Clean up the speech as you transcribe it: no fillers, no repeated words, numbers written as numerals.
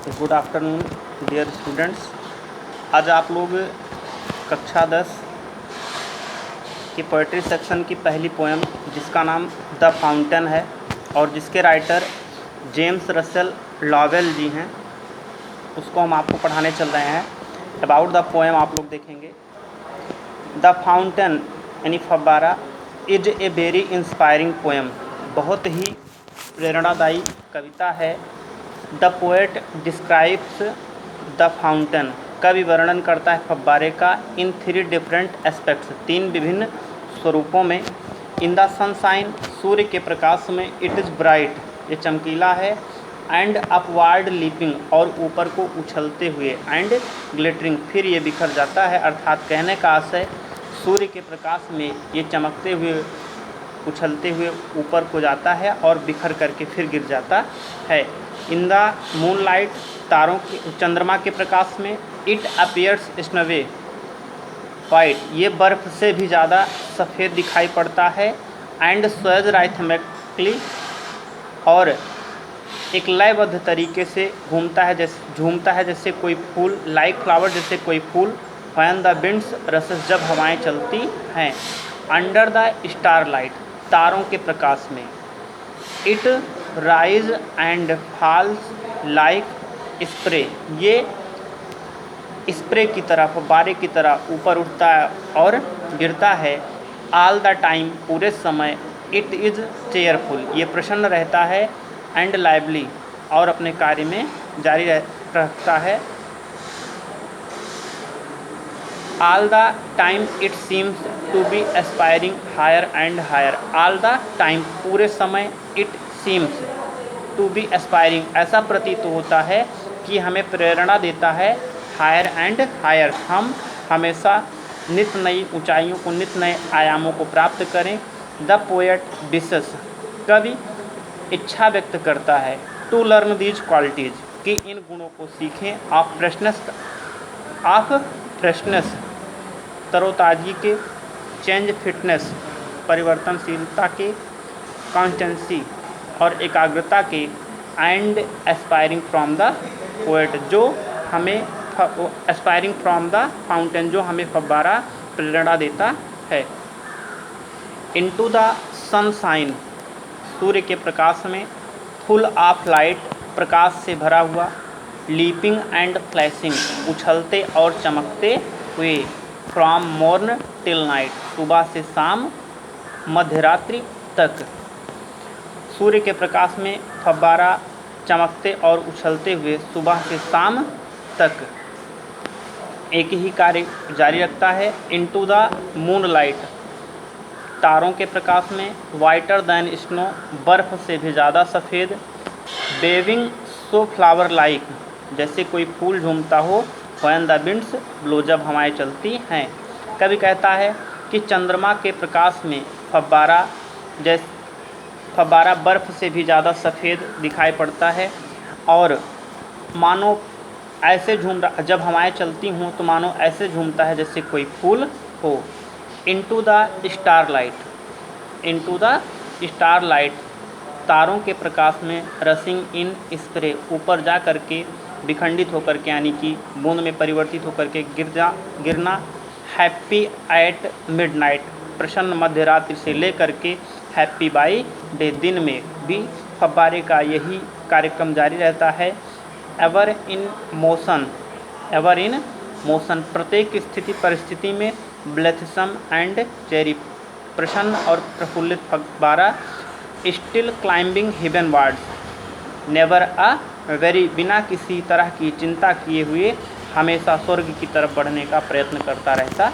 Good afternoon dear students. आज आप लोग कक्षा 10 की पोएट्री सेक्शन की पहली पोएम जिसका नाम द फाउंटेन है और जिसके राइटर जेम्स रसेल लॉवेल जी हैं, उसको हम आपको पढ़ाने चल रहे हैं। अबाउट द पोएम आप लोग देखेंगे। द फाउंटेन यानी फव्वारा is a very inspiring poem, बहुत ही प्रेरणादायी कविता है। The poet describes the fountain, कवि वर्णन करता है फव्वारे का इन 3 डिफरेंट एस्पेक्ट्स, 3 विभिन्न स्वरूपों में। इन द सनशाइन, सूर्य के प्रकाश में, इट इज़ ब्राइट, ये चमकीला है, एंड अपवार्ड लीपिंग, और ऊपर को उछलते हुए, एंड ग्लिटरिंग, फिर ये बिखर जाता है। अर्थात कहने का आशय, सूर्य के प्रकाश में ये चमकते हुए उछलते हुए ऊपर को जाता है और बिखर करके फिर गिर जाता है। इन द मूनलाइट, तारों के चंद्रमा के प्रकाश में, इट अपीयर्स स्नोवे वाइट, ये बर्फ़ से भी ज़्यादा सफ़ेद दिखाई पड़ता है। एंड स्वेज राइथमेटिकली, और एक लयबद्ध तरीके से झूमता है जैसे कोई फूल, लाइक फ्लावर, जैसे कोई फूल। व्हेन द विंड्स रसेस, जब हवाएं चलती हैं। अंडर द स्टार लाइट, तारों के प्रकाश में। It rise and falls like spray, ये स्प्रे की तरह, फव्वारे की तरह ऊपर उठता है और गिरता है। ऑल द टाइम, पूरे समय। इट इज़ चेयरफुल, ये प्रसन्न रहता है। एंड लाइवली, और अपने कार्य में जारी रखता है। All the time it seems to be aspiring higher and higher. All the time, पूरे समय। It seems to be aspiring, ऐसा प्रतीत होता है कि हमें प्रेरणा देता है। हायर एंड हायर, हम हमेशा नित नई ऊंचाइयों को, नित नए आयामों को प्राप्त करें। द पोएट विशेस, कवि इच्छा व्यक्त करता है। टू लर्न दीज क्वालिटीज़, कि इन गुणों को सीखें। ऑफ फ्रेशनेस, तरोताज़गी के। चेंज फिटनेस, परिवर्तनशीलता के। कॉन्स्टेंसी, और एकाग्रता के। And aspiring from the poet, जो हमें एस्पायरिंग फ्रॉम द फाउंटेन, जो हमें फव्वारा प्रेरणा देता है। इनटू द सनशाइन, सूर्य के प्रकाश में। फुल ऑफ लाइट, प्रकाश से भरा हुआ। लीपिंग एंड फ्लैशिंग, उछलते और चमकते हुए। फ्रॉम मॉर्न टिल नाइट, सुबह से शाम, मध्यरात्रि तक। सूर्य के प्रकाश में फव्वारा चमकते और उछलते हुए सुबह से शाम तक एक ही कार्य जारी रखता है। इनटू द मूनलाइट, तारों के प्रकाश में। वाइटर दैन स्नो, बर्फ़ से भी ज़्यादा सफ़ेद। वेविंग सो फ्लावर लाइक, जैसे कोई फूल झूमता हो। व्हेन द विंड्स ब्लो, जब हवाएं चलती हैं। कवि कहता है कि चंद्रमा के प्रकाश में फव्वारा बर्फ़ से भी ज़्यादा सफ़ेद दिखाई पड़ता है, और मानो ऐसे जब हवाएं चलती हों तो मानो ऐसे झूमता है जैसे कोई फूल हो। इनटू द स्टार लाइट, तारों के प्रकाश में। रसिंग इन स्प्रे, ऊपर जा कर के विखंडित होकर के, यानी कि बूंद में परिवर्तित होकर के गिरना। हैप्पी एट मिडनाइट, प्रसन्न मध्य रात्रि से लेकर के हैप्पी बाई डे, दिन में भी फव्वारे का यही कार्यक्रम जारी रहता है। एवर इन मोशन, प्रत्येक स्थिति परिस्थिति में। ब्लेथसम एंड चेरी, प्रसन्न और प्रफुल्लित फव्वारा। Still climbing heavenwards, never a weary, बिना किसी तरह की चिंता किए हुए हमेशा स्वर्ग की तरफ बढ़ने का प्रयत्न करता रहता